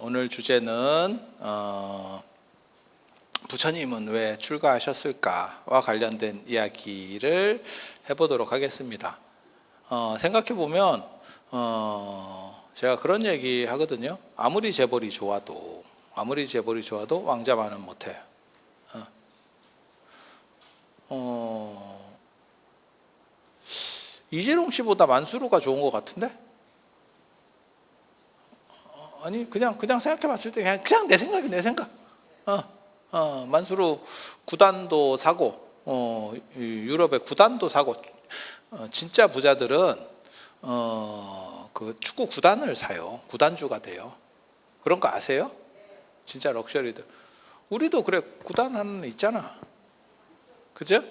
오늘 주제는 부처님은 왜 출가하셨을까와 관련된 이야기를 해보도록 하겠습니다. 생각해보면 제가 그런 얘기 하거든요. 아무리 재벌이 좋아도 왕자만은 못해. 이재룡 씨보다 만수르가 좋은 것 같은데? 아니 그냥 생각해봤을 때 그냥 내 생각. 만수르 구단도 사고 유럽의 구단도 사고 진짜 부자들은 그 축구 구단을 사요. 구단주가 돼요. 그런 거 아세요? 진짜 럭셔리들. 우리도 그래 구단 하나 있잖아. 그죠?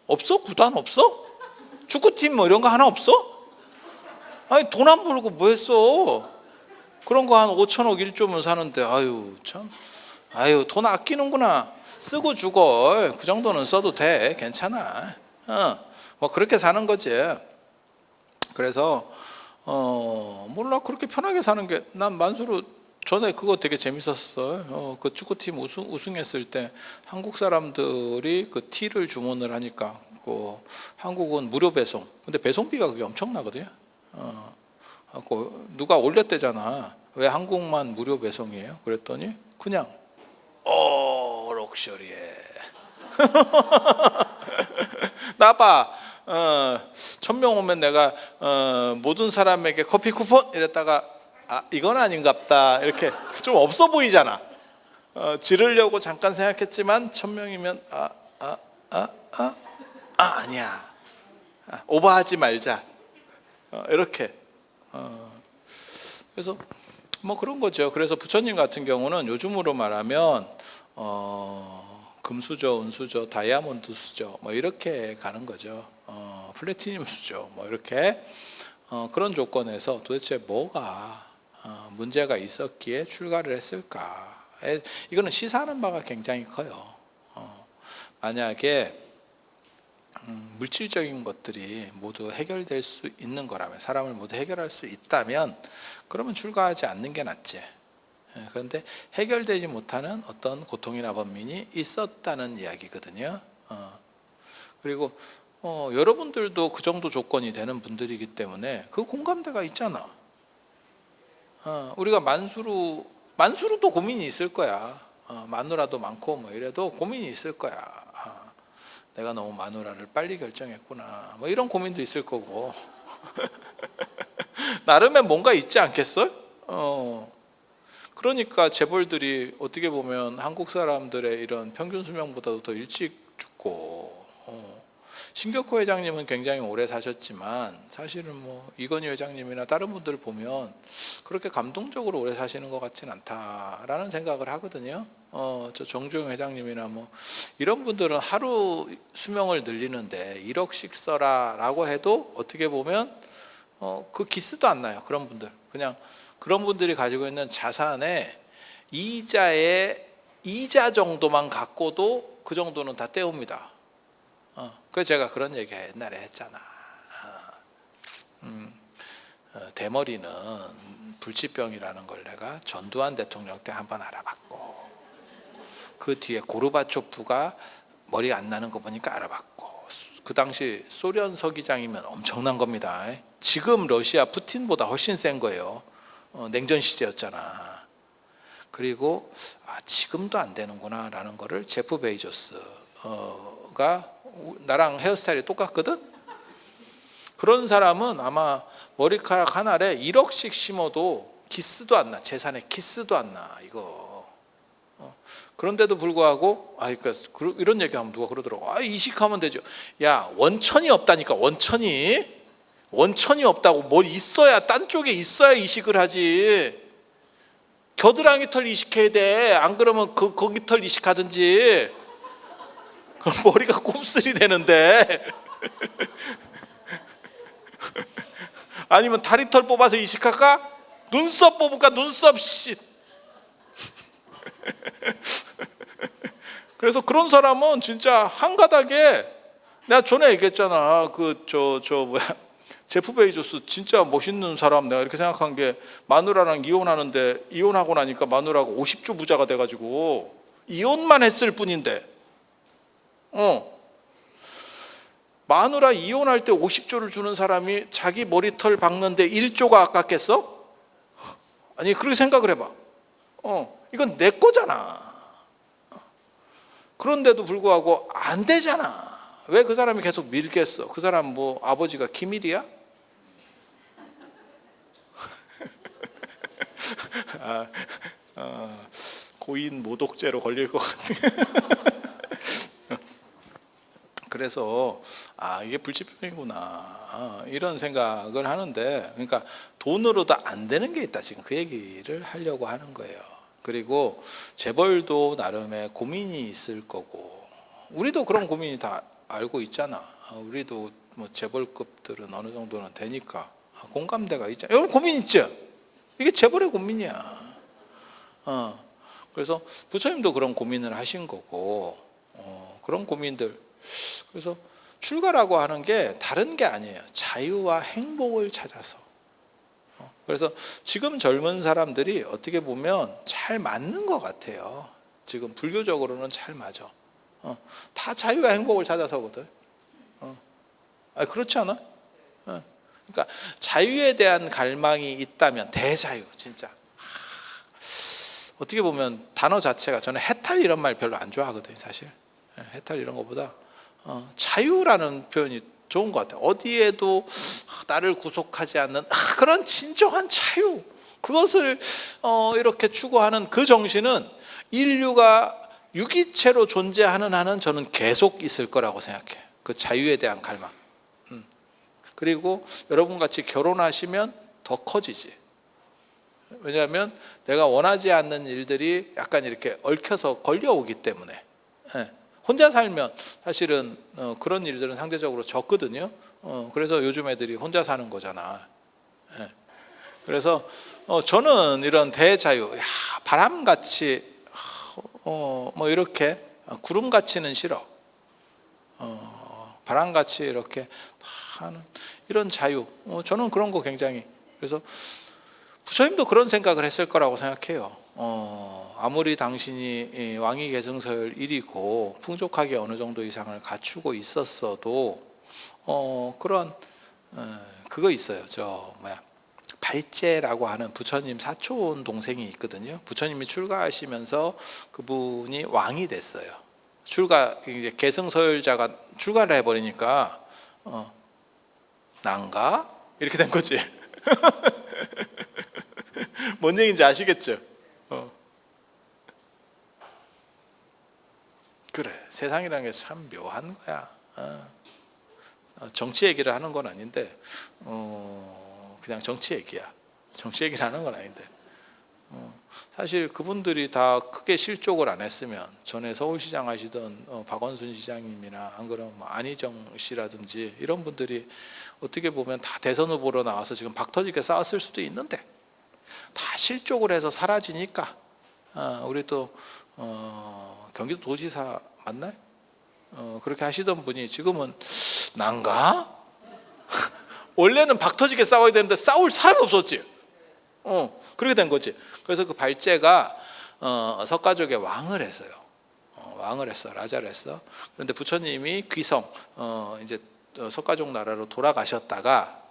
없어? 구단 없어? 축구팀 뭐 이런 거 하나 없어? 아니 돈 안 벌고 뭐 했어? 그런 거 한 5천억 1조면 사는데 돈 아끼는구나. 쓰고 죽어. 그 정도는 써도 돼. 괜찮아. 뭐 그렇게 사는 거지. 그래서 몰라 그렇게 편하게 사는 게 난 만수르 전에 그거 되게 재밌었어요. 그 축구팀 우승했을 때 한국 사람들이 그 티를 주문을 하니까 그 한국은 무료 배송. 근데 배송비가 그게 엄청나거든요. 누가 올렸대잖아. 왜 한국만 무료 배송이에요? 그랬더니 그냥 럭셔리해. 나봐. 1000명 오면 내가 모든 사람에게 커피 쿠폰 이랬다가 이건 아닌갑다 이렇게 좀 없어 보이잖아. 지르려고 잠깐 생각했지만 1000명이면 아니야. 오버하지 말자. 이렇게. 그래서 뭐 그런 거죠. 그래서 부처님 같은 경우는 요즘으로 말하면 금수저, 은수저, 다이아몬드 수저 뭐 이렇게 가는 거죠. 플래티늄 수저 뭐 이렇게 그런 조건에서 도대체 뭐가 문제가 있었기에 출가를 했을까? 이거는 시사하는 바가 굉장히 커요. 만약에 물질적인 것들이 모두 해결될 수 있는 거라면, 사람을 모두 해결할 수 있다면 그러면 출가하지 않는 게 낫지. 그런데 해결되지 못하는 어떤 고통이나 번민이 있었다는 이야기거든요. 그리고 여러분들도 그 정도 조건이 되는 분들이기 때문에 그 공감대가 있잖아. 우리가 만수르도 고민이 있을 거야. 마누라도 많고 뭐 이래도 고민이 있을 거야. 내가 너무 마누라를 빨리 결정했구나. 뭐 이런 고민도 있을 거고. 나름의 뭔가 있지 않겠어요? 그러니까 재벌들이 어떻게 보면 한국 사람들의 이런 평균 수명보다도 더 일찍 죽고, 신격호 회장님은 굉장히 오래 사셨지만 사실은 뭐 이건희 회장님이나 다른 분들 보면 그렇게 감동적으로 오래 사시는 것 같지는 않다라는 생각을 하거든요. 저 정주영 회장님이나 뭐 이런 분들은 하루 수명을 늘리는데 1억씩 써라라고 해도 어떻게 보면 그 기스도 안 나요. 그런 분들 그냥 그런 분들이 가지고 있는 자산의 이자 정도만 갖고도 그 정도는 다 때웁니다. 그래서 제가 그런 얘기 옛날에 했잖아. 대머리는 불치병이라는 걸 내가 전두환 대통령 때 한번 알아봤고, 그 뒤에 고르바초프가 머리가 안 나는 거 보니까 알아봤고, 그 당시 소련 서기장이면 엄청난 겁니다. 지금 러시아 푸틴보다 훨씬 센 거예요. 냉전 시대였잖아. 그리고 지금도 안 되는구나 라는 거를 제프 베이조스가 나랑 헤어스타일이 똑같거든. 그런 사람은 아마 머리카락 하나에 1억씩 심어도 기스도 안 나. 재산에 기스도 안 나. 이거. 그런데도 불구하고 그러니까 이런 얘기하면 누가 그러더라고. 이식하면 되죠. 야, 원천이 없다니까. 원천이 없다고. 뭘 있어야, 딴 쪽에 있어야 이식을 하지. 겨드랑이 털 이식해야 돼. 안 그러면 거기 털 이식하든지. 그럼 머리가 곱슬이 되는데. 아니면 다리털 뽑아서 이식할까? 눈썹 뽑을까? 눈썹 씨. 그래서 그런 사람은 진짜 한 가닥에, 내가 전에 얘기했잖아. 제프 베이조스 진짜 멋있는 사람, 내가 이렇게 생각한 게 마누라랑 이혼하는데 이혼하고 나니까 마누라가 50조 부자가 돼가지고 이혼만 했을 뿐인데 마누라 이혼할 때 50조를 주는 사람이 자기 머리털 박는데 1조가 아깝겠어? 아니 그렇게 생각을 해봐. 이건 내 거잖아. 그런데도 불구하고 안 되잖아. 왜 그 사람이 계속 밀겠어? 그 사람 뭐 아버지가 기밀이야? 고인 모독죄로 걸릴 것 같은. 그래서 이게 불치병이구나 이런 생각을 하는데, 그러니까 돈으로도 안 되는 게 있다, 지금 그 얘기를 하려고 하는 거예요. 그리고 재벌도 나름의 고민이 있을 거고, 우리도 그런 고민이 다 알고 있잖아. 우리도 뭐 재벌급들은 어느 정도는 되니까 공감대가 있잖아. 여러분 고민 있죠? 이게 재벌의 고민이야. 그래서 부처님도 그런 고민을 하신 거고, 그런 고민들. 그래서 출가라고 하는 게 다른 게 아니에요. 자유와 행복을 찾아서. 그래서 지금 젊은 사람들이 어떻게 보면 잘 맞는 것 같아요. 지금 불교적으로는 잘 맞아. 다 자유와 행복을 찾아서거든. 그렇지 않아? 그러니까 자유에 대한 갈망이 있다면, 대자유 진짜. 어떻게 보면 단어 자체가, 저는 해탈 이런 말 별로 안 좋아하거든요, 사실. 해탈 이런 것보다 자유라는 표현이 좋은 것 같아요. 어디에도 나를 구속하지 않는 그런 진정한 자유, 그것을 이렇게 추구하는 그 정신은 인류가 유기체로 존재하는 한은 저는 계속 있을 거라고 생각해요. 그 자유에 대한 갈망. 그리고 여러분 같이 결혼하시면 더 커지지. 왜냐하면 내가 원하지 않는 일들이 약간 이렇게 얽혀서 걸려오기 때문에. 혼자 살면 사실은 그런 일들은 상대적으로 적거든요. 그래서 요즘 애들이 혼자 사는 거잖아. 그래서 저는 이런 대자유, 바람같이 뭐 이렇게 구름같이는 싫어. 바람같이 이렇게 하는 이런 자유, 저는 그런 거 굉장히. 그래서 부처님도 그런 생각을 했을 거라고 생각해요. 아무리 당신이 왕위 계승서열 1이고 풍족하게 어느 정도 이상을 갖추고 있었어도 그런 그거 있어요. 발제라고 하는 부처님 사촌 동생이 있거든요. 부처님이 출가하시면서 그분이 왕이 됐어요. 이제 계승서열자가 출가를 해버리니까 난가? 이렇게 된 거지. 뭔 얘기인지 아시겠죠? 그래, 세상이라는 게 참 묘한 거야. 정치 얘기를 하는 건 아닌데, 그냥 정치 얘기야. 정치 얘기를 하는 건 아닌데, 사실 그분들이 다 크게 실족을 안 했으면 전에 서울시장 하시던 박원순 시장님이나 안 그러면 안희정 씨라든지 이런 분들이 어떻게 보면 다 대선 후보로 나와서 지금 박터지게 싸웠을 수도 있는데, 다 실족을 해서 사라지니까. 우리 또 경기도 도지사 맞나요? 그렇게 하시던 분이 지금은 난가? 원래는 박터지게 싸워야 되는데 싸울 사람이 없었지. 그렇게 된 거지. 그래서 그 발제가 석가족의 왕을 했어요. 왕을 했어, 라자를 했어. 그런데 부처님이 귀성, 이제 석가족 나라로 돌아가셨다가,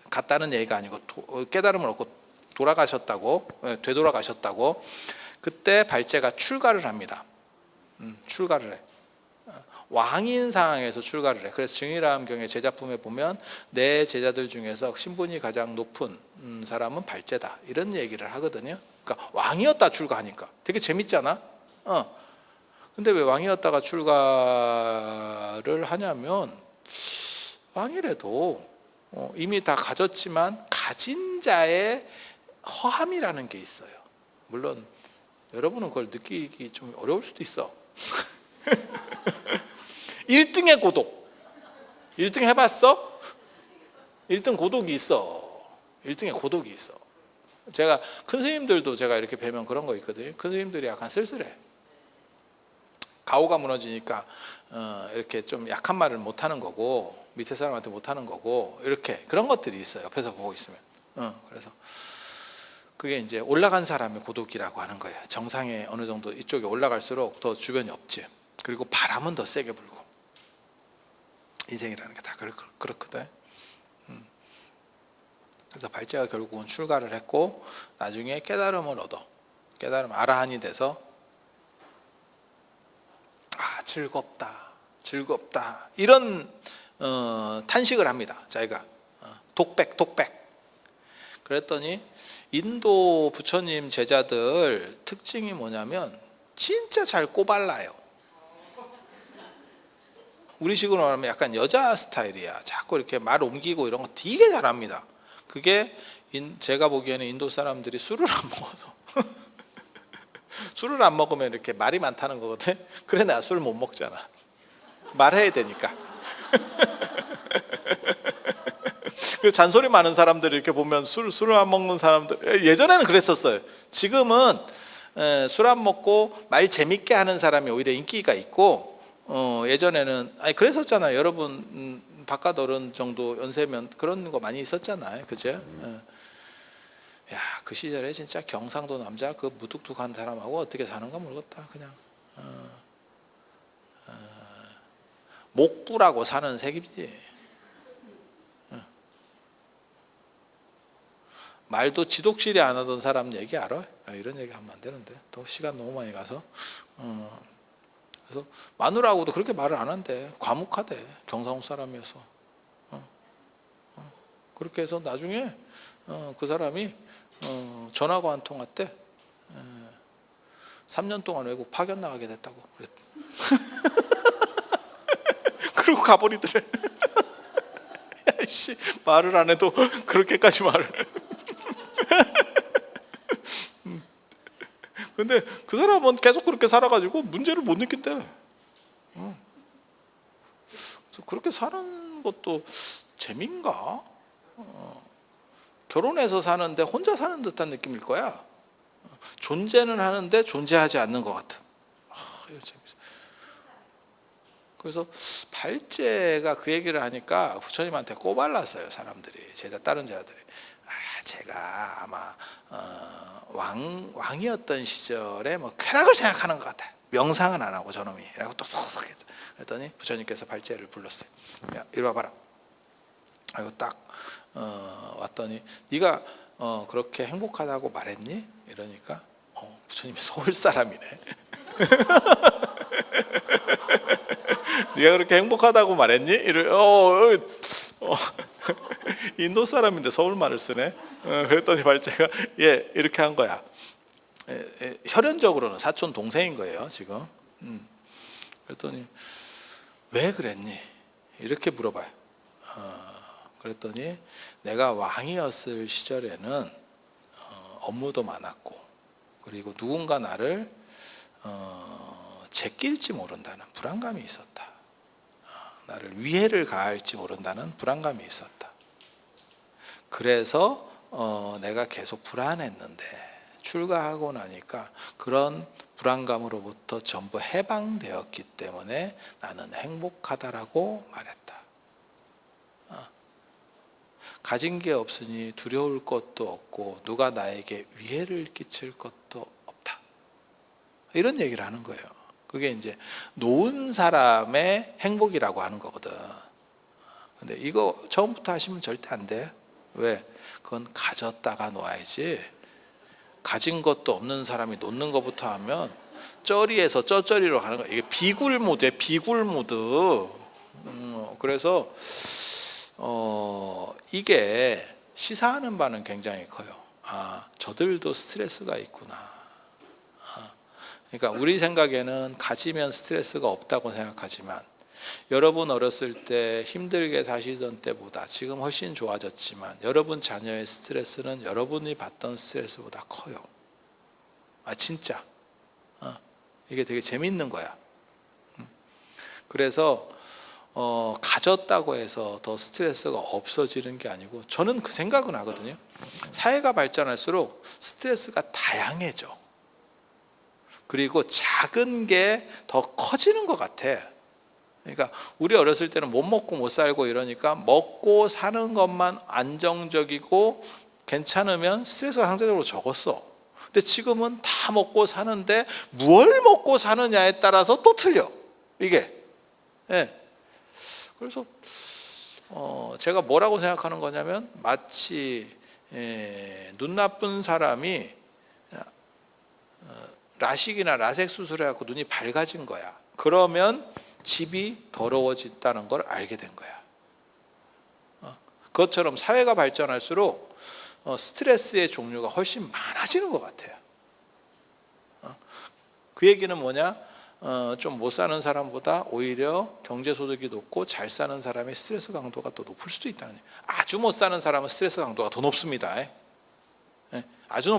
갔다는 얘기가 아니고 깨달음을 얻고 돌아가셨다고, 되돌아가셨다고. 그때 발제가 출가를 합니다. 출가를 해. 왕인 상황에서 출가를 해. 그래서 증일암경의 제자품에 보면 내 제자들 중에서 신분이 가장 높은 사람은 발제다, 이런 얘기를 하거든요. 그러니까 왕이었다 출가하니까 되게 재밌잖아. 근데 왜 왕이었다가 출가를 하냐면, 왕이라도 이미 다 가졌지만 가진 자의 허함이라는 게 있어요. 물론 여러분은 그걸 느끼기 좀 어려울 수도 있어. 1등의 고독. 1등 해봤어? 1등 고독이 있어. 1등의 고독이 있어. 제가 큰 스님들도 제가 이렇게 뵈면 그런 거 있거든요. 큰 스님들이 약간 쓸쓸해. 가오가 무너지니까 이렇게 좀 약한 말을 못 하는 거고, 밑에 사람한테 못 하는 거고, 이렇게 그런 것들이 있어요. 옆에서 보고 있으면. 그래서 그게 이제 올라간 사람의 고독이라고 하는 거예요. 정상에 어느 정도 이쪽에 올라갈수록 더 주변이 없지. 그리고 바람은 더 세게 불고. 인생이라는 게 다 그렇거든. 그래서 발제가 결국은 출가를 했고, 나중에 깨달음을 얻어. 깨달음 아라한이 돼서 즐겁다 이런 탄식을 합니다. 자기가 독백. 그랬더니 인도 부처님 제자들 특징이 뭐냐면 진짜 잘 꼬발라요. 우리식으로 말하면 약간 여자 스타일이야. 자꾸 이렇게 말 옮기고 이런 거 되게 잘합니다. 그게 제가 보기에는 인도 사람들이 술을 안 먹어서 술을 안 먹으면 이렇게 말이 많다는 거거든. 그래, 나 술 못 먹잖아. 말해야 되니까. 그리고 잔소리 많은 사람들 이렇게 보면 술을 안 먹는 사람들, 예전에는 그랬었어요. 지금은 술 안 먹고 말 재밌게 하는 사람이 오히려 인기가 있고, 예전에는 그랬었잖아요. 여러분 바깥 어른 정도 연세면 그런 거 많이 있었잖아요. 그죠? 야, 그 시절에 진짜 경상도 남자 그 무뚝뚝한 사람하고 어떻게 사는가 모르겠다. 그냥 목부라고 사는 색이지. 말도 지독질이 안 하던 사람 얘기 알아? 이런 얘기 하면 안 되는데 또 시간 너무 많이 가서. 그래서 마누라하고도 그렇게 말을 안 한대. 과묵하대. 경상도 사람이어서. 그렇게 해서 나중에 그 사람이 전화가 한 통 왔대. 3년 동안 외국 파견 나가게 됐다고. 그리고 가버리더래. 야이씨, 말을 안 해도 그렇게까지 말을. 근데 그 사람은 계속 그렇게 살아가지고 문제를 못 느낀대. 그래서 그렇게 사는 것도 재미인가? 결혼해서 사는데 혼자 사는 듯한 느낌일 거야. 존재는 하는데 존재하지 않는 것 같은. 이거 재밌어. 그래서 발제가 그 얘기를 하니까 부처님한테 꼬발랐어요. 사람들이, 다른 제자들이. 제가 아마 왕이었던 시절에 뭐 쾌락을 생각하는 것 같아. 명상은 안 하고 저놈이라고 또 썩썩했죠. 그랬더니 부처님께서 발제를 불렀어요. 야, 이리 와봐라. 그리고 딱 왔더니 네가 그렇게 행복하다고 말했니? 이러니까 부처님이 서울 사람이네. 네가 그렇게 행복하다고 말했니? 인도 사람인데 서울 말을 쓰네. 그랬더니 발제가 이렇게 한 거야. 혈연적으로는 사촌 동생인 거예요 지금. 그랬더니 왜 그랬니? 이렇게 물어봐요. 그랬더니 내가 왕이었을 시절에는 업무도 많았고, 그리고 누군가 나를 제낄지 모른다는 불안감이 있었다. 나를 위해를 가할지 모른다는 불안감이 있었다. 그래서 내가 계속 불안했는데 출가하고 나니까 그런 불안감으로부터 전부 해방되었기 때문에 나는 행복하다라고 말했다. 가진 게 없으니 두려울 것도 없고 누가 나에게 위해를 끼칠 것도 없다. 이런 얘기를 하는 거예요. 그게 이제 놓은 사람의 행복이라고 하는 거거든. 근데 이거 처음부터 하시면 절대 안 돼. 왜? 그건 가졌다가 놓아야지. 가진 것도 없는 사람이 놓는 것부터 하면 쩌리에서 쩌쩌리로 가는 거야. 이게 비굴 모드야, 비굴 모드. 그래서 이게 시사하는 바는 굉장히 커요. 저들도 스트레스가 있구나. 그러니까 우리 생각에는 가지면 스트레스가 없다고 생각하지만, 여러분 어렸을 때 힘들게 사시던 때보다 지금 훨씬 좋아졌지만 여러분 자녀의 스트레스는 여러분이 받던 스트레스보다 커요. 진짜. 이게 되게 재밌는 거야. 그래서 가졌다고 해서 더 스트레스가 없어지는 게 아니고, 저는 그 생각은 하거든요. 사회가 발전할수록 스트레스가 다양해져. 그리고 작은 게 더 커지는 것 같아. 그러니까 우리 어렸을 때는 못 먹고 못 살고 이러니까 먹고 사는 것만 안정적이고 괜찮으면 스트레스가 상대적으로 적었어. 근데 지금은 다 먹고 사는데 뭘 먹고 사느냐에 따라서 또 틀려, 이게. 예. 그래서 제가 뭐라고 생각하는 거냐면, 마치 눈 나쁜 사람이 라식이나 라섹 수술해갖고 눈이 밝아진 거야. 그러면 집이 더러워졌다는 걸 알게 된 거야. 그것처럼 사회가 발전할수록 스트레스의 종류가 훨씬 많아지는 것 같아요. 그 얘기는 뭐냐? 좀 못 사는 사람보다 오히려 경제소득이 높고 잘 사는 사람의 스트레스 강도가 더 높을 수도 있다는 얘기예요. 아주 못 사는 사람은 스트레스 강도가 더 높습니다. 아주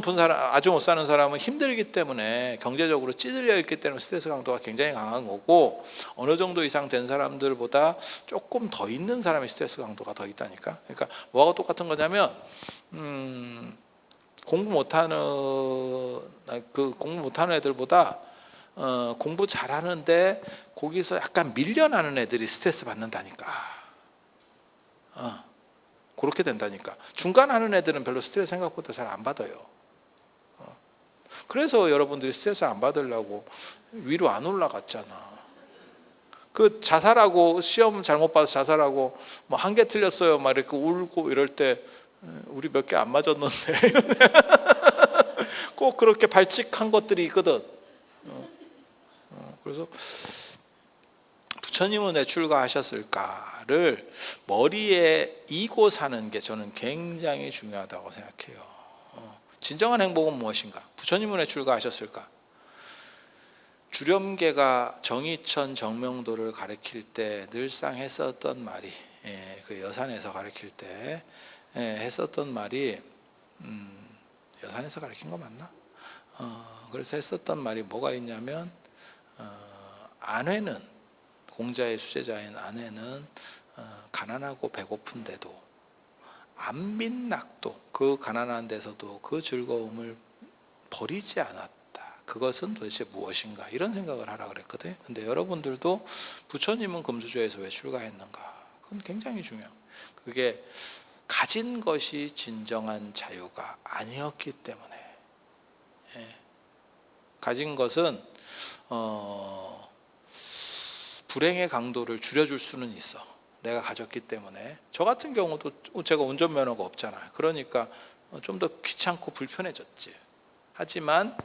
못 사는 사람은 힘들기 때문에, 경제적으로 찌들려 있기 때문에 스트레스 강도가 굉장히 강한 거고, 어느 정도 이상 된 사람들보다 조금 더 있는 사람의 스트레스 강도가 더 있다니까. 그러니까 뭐하고 똑같은 거냐면, 공부 못하는 애들보다 공부 잘하는데 거기서 약간 밀려나는 애들이 스트레스 받는다니까. 그렇게 된다니까. 중간 하는 애들은 별로 스트레스 생각보다 잘 안 받아요. 그래서 여러분들이 스트레스 안 받으려고 위로 안 올라갔잖아. 그 자살하고, 시험 잘못 봐서 자살하고 뭐 한 개 틀렸어요 막 이렇게 울고 이럴 때, 우리 몇 개 안 맞았는데 꼭 그렇게 발칙한 것들이 있거든. 그래서 부처님은 왜 출가하셨을까를 머리에 이고 사는 게 저는 굉장히 중요하다고 생각해요. 진정한 행복은 무엇인가? 부처님은 왜 출가하셨을까? 주렴계가 정의천 정명도를 가르칠 때 늘상 했었던 말이, 그 여산에서 가르칠 때 했었던 말이, 여산에서 가르친 거 맞나? 그래서 했었던 말이 뭐가 있냐면, 아내는, 공자의 수제자인 아내는 가난하고 배고픈데도 안 빈낙도, 그 가난한 데서도 그 즐거움을 버리지 않았다. 그것은 도대체 무엇인가? 이런 생각을 하라 그랬거든요. 근데 여러분들도 부처님은 금수저에서 왜 출가했는가? 그건 굉장히 중요해요. 그게 가진 것이 진정한 자유가 아니었기 때문에. 가진 것은 불행의 강도를 줄여줄 수는 있어. 내가 가졌기 때문에. 저 같은 경우도 제가 운전면허가 없잖아요. 그러니까 좀 더 귀찮고 불편해졌지. 하지만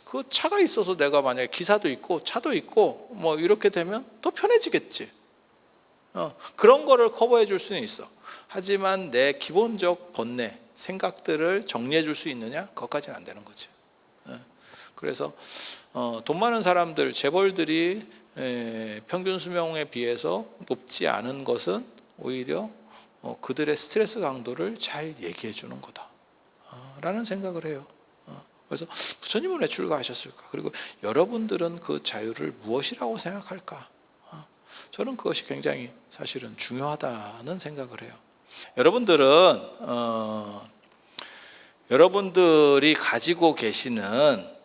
그 차가 있어서 내가 만약에 기사도 있고 차도 있고 뭐 이렇게 되면 더 편해지겠지. 그런 거를 커버해 줄 수는 있어. 하지만 내 기본적 번뇌, 생각들을 정리해 줄 수 있느냐? 그것까지는 안 되는 거지. 그래서 돈 많은 사람들, 재벌들이 평균 수명에 비해서 높지 않은 것은 오히려 그들의 스트레스 강도를 잘 얘기해 주는 거다 라는 생각을 해요. 그래서 부처님은 왜 출가하셨을까? 그리고 여러분들은 그 자유를 무엇이라고 생각할까? 저는 그것이 굉장히 사실은 중요하다는 생각을 해요. 여러분들이 가지고 계시는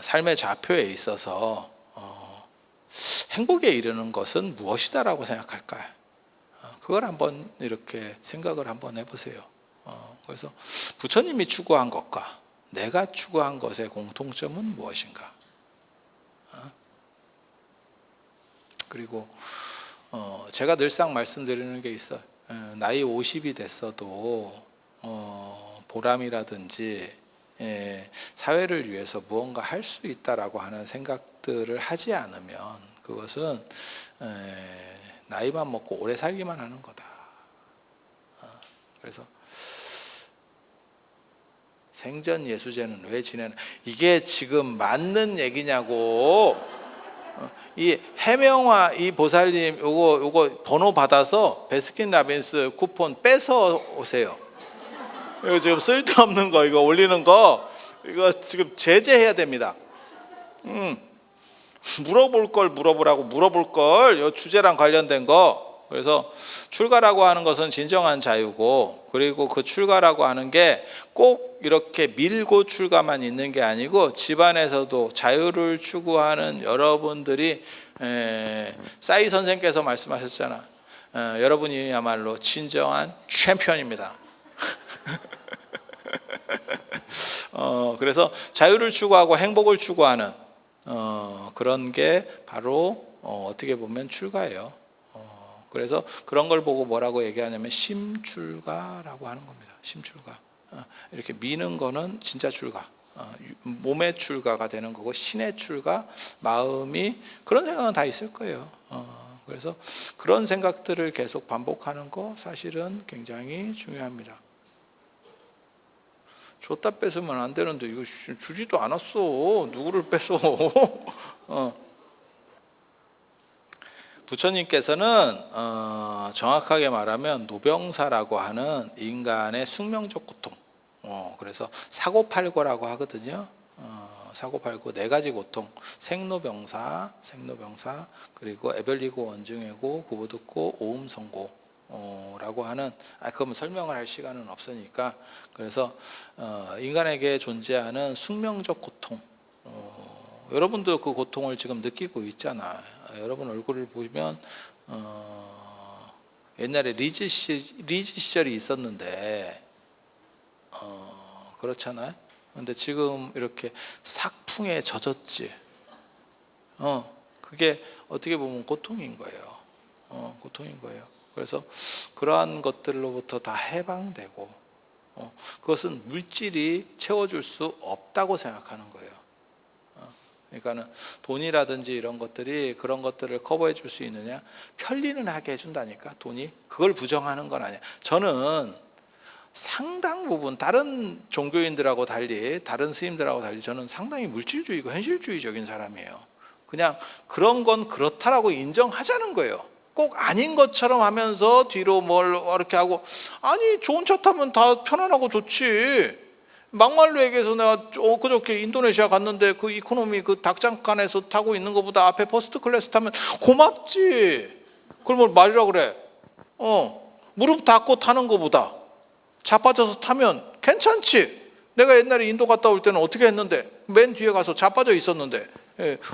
삶의 좌표에 있어서 행복에 이르는 것은 무엇이다라고 생각할까요? 그걸 한번 이렇게 생각을 한번 해보세요. 그래서 부처님이 추구한 것과 내가 추구한 것의 공통점은 무엇인가? 그리고 제가 늘상 말씀드리는 게 있어요. 나이 50이 됐어도 보람이라든지 사회를 위해서 무언가 할 수 있다라고 하는 생각들을 하지 않으면 그것은 나이만 먹고 오래 살기만 하는 거다. 그래서 생전 예수제는 왜 지내는, 이게 지금 맞는 얘기냐고. 이 해명화, 이 보살님 요거 번호 받아서 베스킨라빈스 쿠폰 뺏어 오세요. 이거 지금 쓸데없는 거, 이거 올리는 거, 이거 지금 제재해야 됩니다. 물어볼 걸 물어보라고, 물어볼 걸, 요 주제랑 관련된 거. 그래서 출가라고 하는 것은 진정한 자유고, 그리고 그 출가라고 하는 게 꼭 이렇게 밀고 출가만 있는 게 아니고 집안에서도 자유를 추구하는 여러분들이, 싸이 선생께서 말씀하셨잖아. 여러분이야말로 진정한 챔피언입니다. 그래서 자유를 추구하고 행복을 추구하는 그런 게 바로 어떻게 보면 출가예요. 그래서 그런 걸 보고 뭐라고 얘기하냐면 심출가라고 하는 겁니다. 심출가. 이렇게 미는 거는 진짜 출가. 몸의 출가가 되는 거고, 신의 출가, 마음이, 그런 생각은 다 있을 거예요. 그래서 그런 생각들을 계속 반복하는 거 사실은 굉장히 중요합니다. 줬다 뺏으면 안 되는데 이거 주지도 않았어. 누구를 뺏어? 부처님께서는 정확하게 말하면 노병사라고 하는 인간의 숙명적 고통, 그래서 사고팔고라고 하거든요. 사고팔고 네 가지 고통, 생로병사, 그리고 애별리고 원증해고 구부듣고 오음성고라고 하는, 그건 설명을 할 시간은 없으니까, 그래서 인간에게 존재하는 숙명적 고통, 여러분도 그 고통을 지금 느끼고 있잖아. 여러분 얼굴을 보면 옛날에 리즈 시절이 있었는데 그렇잖아요. 근데 지금 이렇게 삭풍에 젖었지. 그게 어떻게 보면 고통인 거예요. 고통인 거예요. 그래서 그러한 것들로부터 다 해방되고, 그것은 물질이 채워줄 수 없다고 생각하는 거예요. 그러니까는 돈이라든지 이런 것들이 그런 것들을 커버해 줄 수 있느냐? 편리는 하게 해준다니까, 돈이. 그걸 부정하는 건 아니야. 저는 상당 부분 다른 종교인들하고 달리, 다른 스님들하고 달리 저는 상당히 물질주의고 현실주의적인 사람이에요. 그냥 그런 건 그렇다라고 인정하자는 거예요. 꼭 아닌 것처럼 하면서 뒤로 뭘 이렇게 하고, 아니 좋은 차 타면 다 편안하고 좋지. 막말로 얘기해서 내가 그저께 인도네시아 갔는데 그 이코노미 그 닭장간에서 타고 있는 것보다 앞에 퍼스트 클래스 타면 고맙지. 그걸 뭘 말이라고 그래. 무릎 닫고 타는 것보다 자빠져서 타면 괜찮지. 내가 옛날에 인도 갔다 올 때는 어떻게 했는데, 맨 뒤에 가서 자빠져 있었는데,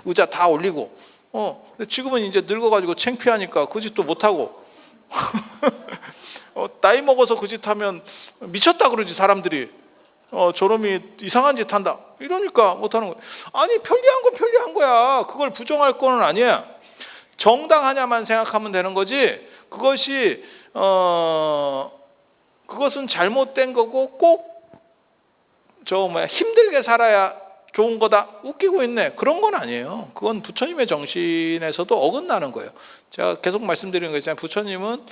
의자 다 올리고. 근데 지금은 이제 늙어가지고 창피하니까 그 짓도 못하고. 나이 먹어서 그 짓 하면 미쳤다 그러지 사람들이. 저놈이 이상한 짓 한다 이러니까 못하는 거야. 아니 편리한 건 편리한 거야. 그걸 부정할 거는 아니야. 정당하냐만 생각하면 되는 거지, 그것이 그것은 잘못된 거고 꼭 힘들게 살아야 좋은 거다, 웃기고 있네, 그런 건 아니에요. 그건 부처님의 정신에서도 어긋나는 거예요. 제가 계속 말씀드리는 거 있잖아요. 부처님은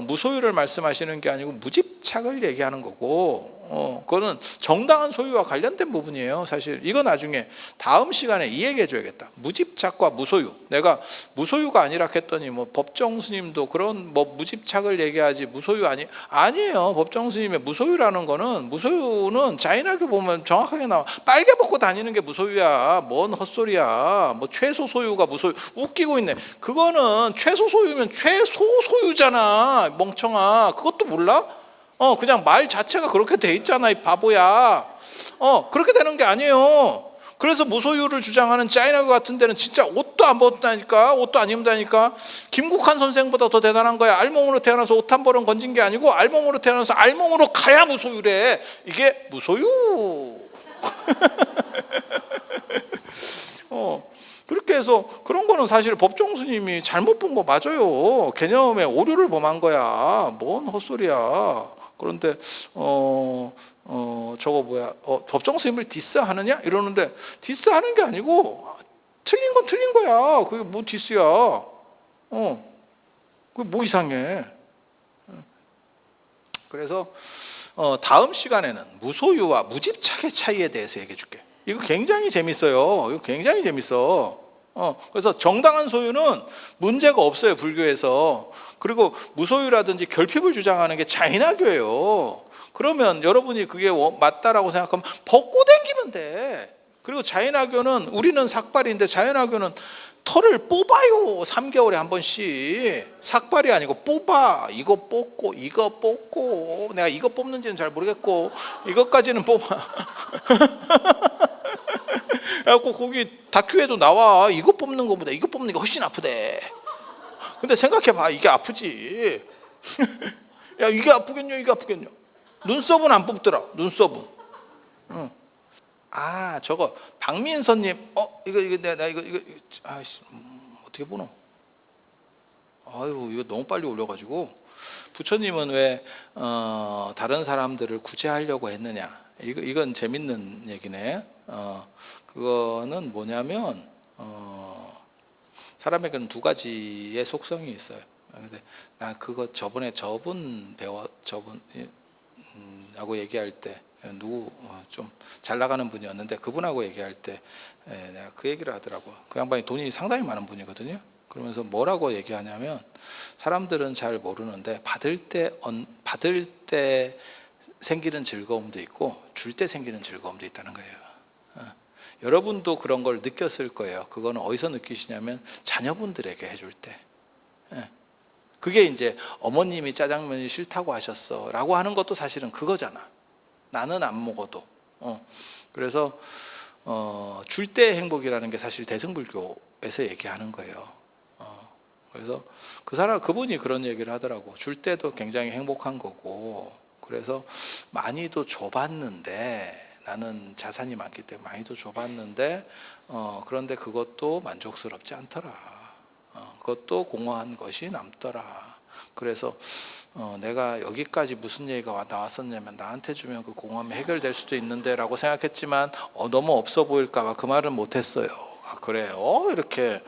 무소유를 말씀하시는 게 아니고 무집착을 얘기하는 거고, 그거는 정당한 소유와 관련된 부분이에요. 사실 이거 나중에 다음 시간에 이 얘기해 줘야겠다. 무집착과 무소유. 내가 무소유가 아니라 했더니 뭐 법정 스님도 그런 뭐 무집착을 얘기하지 무소유 아니에요. 법정 스님의 무소유라는 거는, 무소유는 자인하게 보면 정확하게 나와. 빨개 벗고 다니는 게 무소유야. 뭔 헛소리야. 뭐 최소 소유가 무소유. 웃기고 있네. 그거는 최소 소유면 최소 소유잖아, 멍청아. 그것도 몰라? 그냥 말 자체가 그렇게 돼 있잖아, 이 바보야. 그렇게 되는 게 아니에요. 그래서 무소유를 주장하는 짜이나교 같은 데는 진짜 옷도 안 벗다니까, 옷도 안 입는다니까. 김국환 선생보다 더 대단한 거야. 알몸으로 태어나서 옷 한 벌은 건진 게 아니고 알몸으로 태어나서 알몸으로 가야 무소유래. 이게 무소유. 그렇게 해서 그런 거는 사실 법정 스님이 잘못 본 거 맞아요. 개념의 오류를 범한 거야. 뭔 헛소리야. 그런데 저거 뭐야, 법정 스님을 디스하느냐 이러는데, 디스하는 게 아니고 틀린 건 틀린 거야. 그게 뭐 디스야. 그게 뭐 이상해. 그래서 다음 시간에는 무소유와 무집착의 차이에 대해서 얘기해 줄게. 이거 굉장히 재밌어요. 이거 굉장히 재밌어. 그래서 정당한 소유는 문제가 없어요, 불교에서. 그리고 무소유라든지 결핍을 주장하는 게 자인하교예요. 그러면 여러분이 그게 맞다라고 생각하면 벗고 댕기면 돼. 그리고 자인하교는, 우리는 삭발인데 자인하교는 털을 뽑아요. 3개월에 한 번씩. 삭발이 아니고 뽑아. 이거 뽑고 이거 뽑고, 내가 이거 뽑는지는 잘 모르겠고 이것까지는 뽑아. 그래갖고 거기 다큐에도 나와. 이거 뽑는 것보다 이거 뽑는 게 훨씬 아프대. 근데 생각해봐, 이게 아프지. 야, 이게 아프겠냐 이게 아프겠냐. 눈썹은 안 뽑더라. 눈썹은. 응. 아, 저거 박민선님, 이거 내가 이거 아이씨, 어떻게 보노? 아유, 이거 너무 빨리 올려가지고. 부처님은 왜 다른 사람들을 구제하려고 했느냐? 이건 재밌는 얘기네. 그거는 뭐냐면 사람에게는 두 가지의 속성이 있어요. 근데 나 그거 저번에 저분 하고 얘기할 때 누구 좀 잘 나가는 분이었는데 그분하고 얘기할 때 내가 그 얘기를 하더라고. 그 양반이 돈이 상당히 많은 분이거든요. 그러면서 뭐라고 얘기하냐면, 사람들은 잘 모르는데 받을 때 생기는 즐거움도 있고 줄 때 생기는 즐거움도 있다는 거예요. 여러분도 그런 걸 느꼈을 거예요. 그거는 어디서 느끼시냐면 자녀분들에게 해줄 때. 그게 이제 어머님이 짜장면이 싫다고 하셨어 라고 하는 것도 사실은 그거잖아. 나는 안 먹어도. 그래서 줄 때 행복이라는 게 사실 대승불교에서 얘기하는 거예요. 그래서 그분이 그런 얘기를 하더라고. 줄 때도 굉장히 행복한 거고, 그래서 많이도 줘봤는데, 나는 자산이 많기 때문에 많이도 줘봤는데 그런데 그것도 만족스럽지 않더라. 그것도 공허한 것이 남더라. 그래서 내가 여기까지 무슨 얘기가 나왔었냐면, 나한테 주면 그 공허함이 해결될 수도 있는데 라고 생각했지만 너무 없어 보일까 봐 그 말은 못했어요. 아, 그래요? 이렇게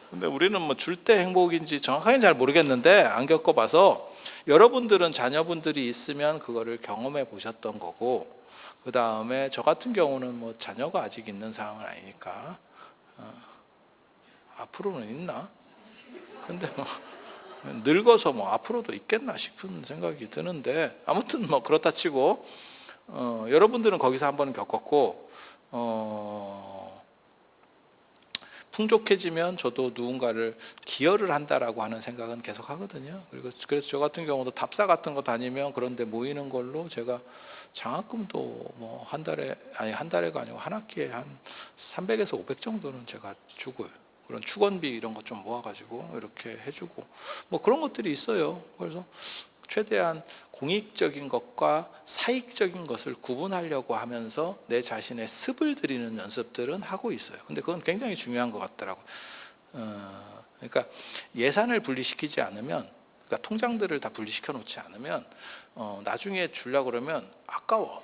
근데 우리는 뭐 줄 때 행복인지 정확하게 잘 모르겠는데, 안 겪어봐서. 여러분들은 자녀분들이 있으면 그거를 경험해 보셨던 거고, 그 다음에 저 같은 경우는 뭐 자녀가 아직 있는 상황은 아니니까 앞으로는 있나? 근데 뭐 늙어서 뭐 앞으로도 있겠나 싶은 생각이 드는데, 아무튼 뭐 그렇다 치고 여러분들은 거기서 한번 겪었고, 풍족해지면 저도 누군가를 기여를 한다라고 하는 생각은 계속 하거든요. 그래서 저 같은 경우도 답사 같은 거 다니면 그런데 모이는 걸로 제가 장학금도 뭐 한 달에가 아니고 한 학기에 한 300에서 500 정도는 제가 주고요. 그런 축원비 이런 거 좀 모아가지고 이렇게 해주고 뭐 그런 것들이 있어요. 그래서 최대한 공익적인 것과 사익적인 것을 구분하려고 하면서 내 자신의 습을 들이는 연습들은 하고 있어요. 근데 그건 굉장히 중요한 것 같더라고요. 그러니까 예산을 분리시키지 않으면, 그러니까 통장들을 다 분리시켜 놓지 않으면 나중에 주려고 그러면 아까워.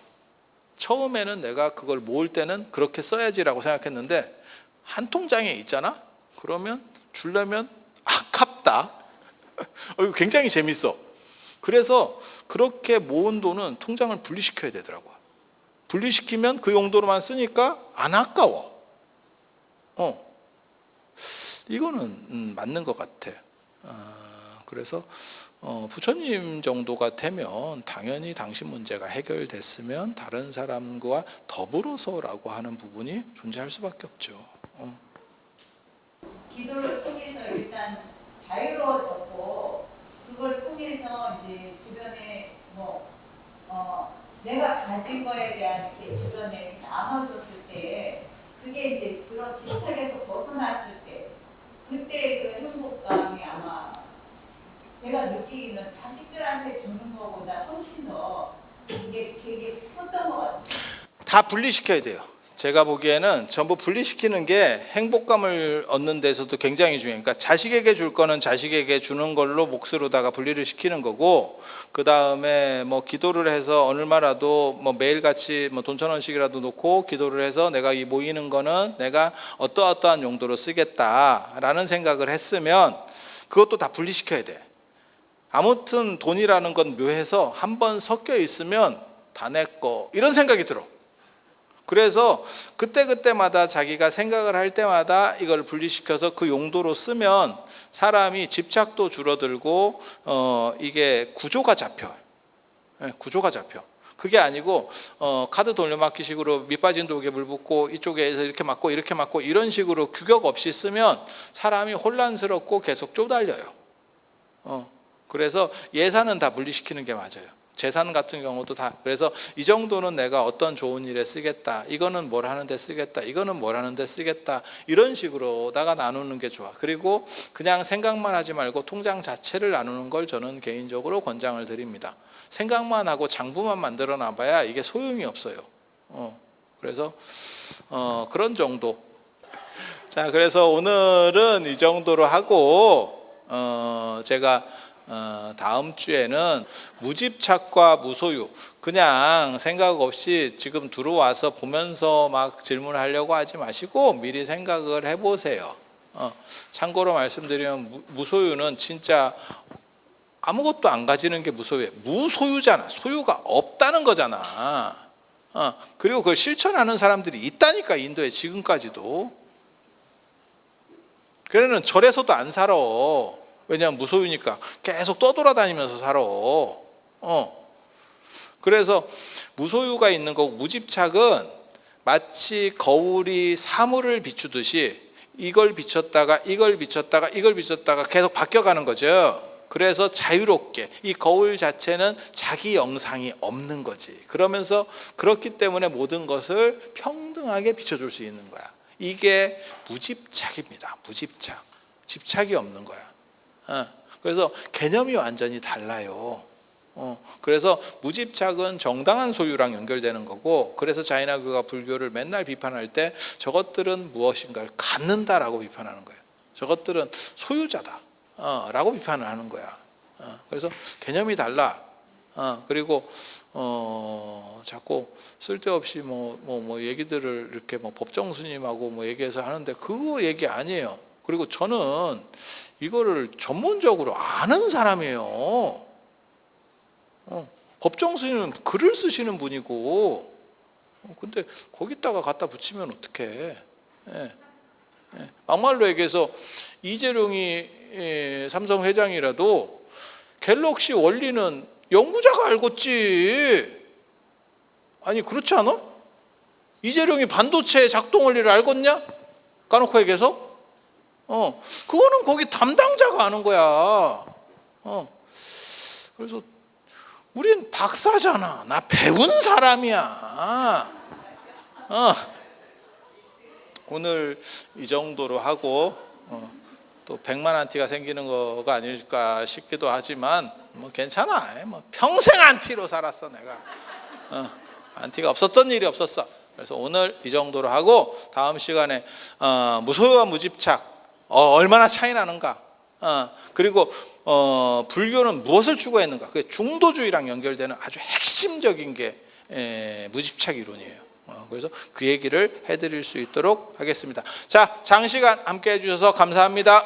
처음에는 내가 그걸 모을 때는 그렇게 써야지라고 생각했는데, 한 통장에 있잖아? 그러면 주려면 아깝다. 이거 굉장히 재밌어. 그래서 그렇게 모은 돈은 통장을 분리시켜야 되더라고요. 분리시키면 그 용도로만 쓰니까 안 아까워. 이거는 맞는 것 같아. 그래서 부처님 정도가 되면 당연히 당신 문제가 해결됐으면 다른 사람과 더불어서라고 하는 부분이 존재할 수밖에 없죠. 기도를 통해서 일단 자유로워졌고, 그걸 통해서 이제 주변에 내가 가진 거에 대한 이렇게 주변에 나눠줬을 때, 그게 이제 그런 집착에서 벗어났을 때, 그때 그 행복감이 아마 제가 느끼기는 자식들한테 주는 것보다 훨씬 더 이게 되게 컸던 것 같아요. 다 분리시켜야 돼요. 제가 보기에는 전부 분리시키는 게 행복감을 얻는 데서도 굉장히 중요해요. 그러니까 자식에게 줄 거는 자식에게 주는 걸로 몫으로다가 분리를 시키는 거고, 그 다음에 뭐 기도를 해서 얼마라도 뭐 매일같이 뭐 돈 1,000원씩이라도 놓고 기도를 해서 내가 이 모이는 거는 내가 어떠한 용도로 쓰겠다라는 생각을 했으면 그것도 다 분리시켜야 돼. 아무튼 돈이라는 건 묘해서 한번 섞여 있으면 다 내 거, 이런 생각이 들어. 그래서 그때마다 자기가 생각을 할 때마다 이걸 분리시켜서 그 용도로 쓰면 사람이 집착도 줄어들고 이게 구조가 잡혀. 구조가 잡혀. 그게 아니고 카드 돌려막기식으로 밑빠진 독에 물 붓고 이쪽에서 이렇게 맞고 이렇게 맞고 이런 식으로 규격 없이 쓰면 사람이 혼란스럽고 계속 쪼달려요. 그래서 예산은 다 분리시키는 게 맞아요. 재산 같은 경우도 다. 그래서 이 정도는 내가 어떤 좋은 일에 쓰겠다, 이거는 뭘 하는데 쓰겠다, 이거는 뭘 하는데 쓰겠다, 이런 식으로다가 나누는 게 좋아. 그리고 그냥 생각만 하지 말고 통장 자체를 나누는 걸 저는 개인적으로 권장을 드립니다. 생각만 하고 장부만 만들어 놔봐야 이게 소용이 없어요. 그래서 그런 정도. 자, 그래서 오늘은 이 정도로 하고 제가 다음 주에는 무집착과 무소유, 그냥 생각 없이 지금 들어와서 보면서 막 질문하려고 하지 마시고 미리 생각을 해보세요. 참고로 말씀드리면 무소유는 진짜 아무것도 안 가지는 게 무소유예요. 무소유잖아. 소유가 없다는 거잖아. 그리고 그걸 실천하는 사람들이 있다니까, 인도에 지금까지도. 그래는 절에서도 안 살아. 왜냐하면 무소유니까 계속 떠돌아다니면서 살아. 그래서 무소유가 있는 거고, 무집착은 마치 거울이 사물을 비추듯이 이걸 비췄다가 이걸 비췄다가 이걸 비췄다가 계속 바뀌어가는 거죠. 그래서 자유롭게, 이 거울 자체는 자기 영상이 없는 거지. 그러면서 그렇기 때문에 모든 것을 평등하게 비춰줄 수 있는 거야. 이게 무집착입니다. 무집착. 집착이 없는 거야. 그래서 개념이 완전히 달라요. 그래서 무집착은 정당한 소유랑 연결되는 거고, 그래서 자이나교가 불교를 맨날 비판할 때 저것들은 무엇인가를 갖는다라고 비판하는 거예요. 저것들은 소유자다 라고 비판을 하는 거야. 그래서 개념이 달라. 그리고 자꾸 쓸데없이 뭐 얘기들을 이렇게 뭐 법정 스님하고 뭐 얘기해서 하는데 그거 얘기 아니에요. 그리고 저는 이거를 전문적으로 아는 사람이에요. 법정 스님은 글을 쓰시는 분이고, 근데 거기다가 갖다 붙이면 어떡해. 막말로 얘기해서 이재룡이 삼성 회장이라도 갤럭시 원리는 연구자가 알겠지. 아니 그렇지 않아? 이재룡이 반도체 작동 원리를 알겠냐? 까놓고 얘기해서 그거는 거기 담당자가 아는 거야. 그래서 우린 박사잖아. 나 배운 사람이야. 오늘 이 정도로 하고 또 100만 안티가 생기는 거가 아닐까 싶기도 하지만 뭐 괜찮아. 뭐 평생 안티로 살았어 내가. 안티가 없었던 일이 없었어. 그래서 오늘 이 정도로 하고 다음 시간에 무소유와 무집착 얼마나 차이 나는가, 그리고 불교는 무엇을 추구했는가, 그게 중도주의랑 연결되는 아주 핵심적인 게 무집착 이론이에요. 그래서 그 얘기를 해드릴 수 있도록 하겠습니다. 자, 장시간 함께 해주셔서 감사합니다.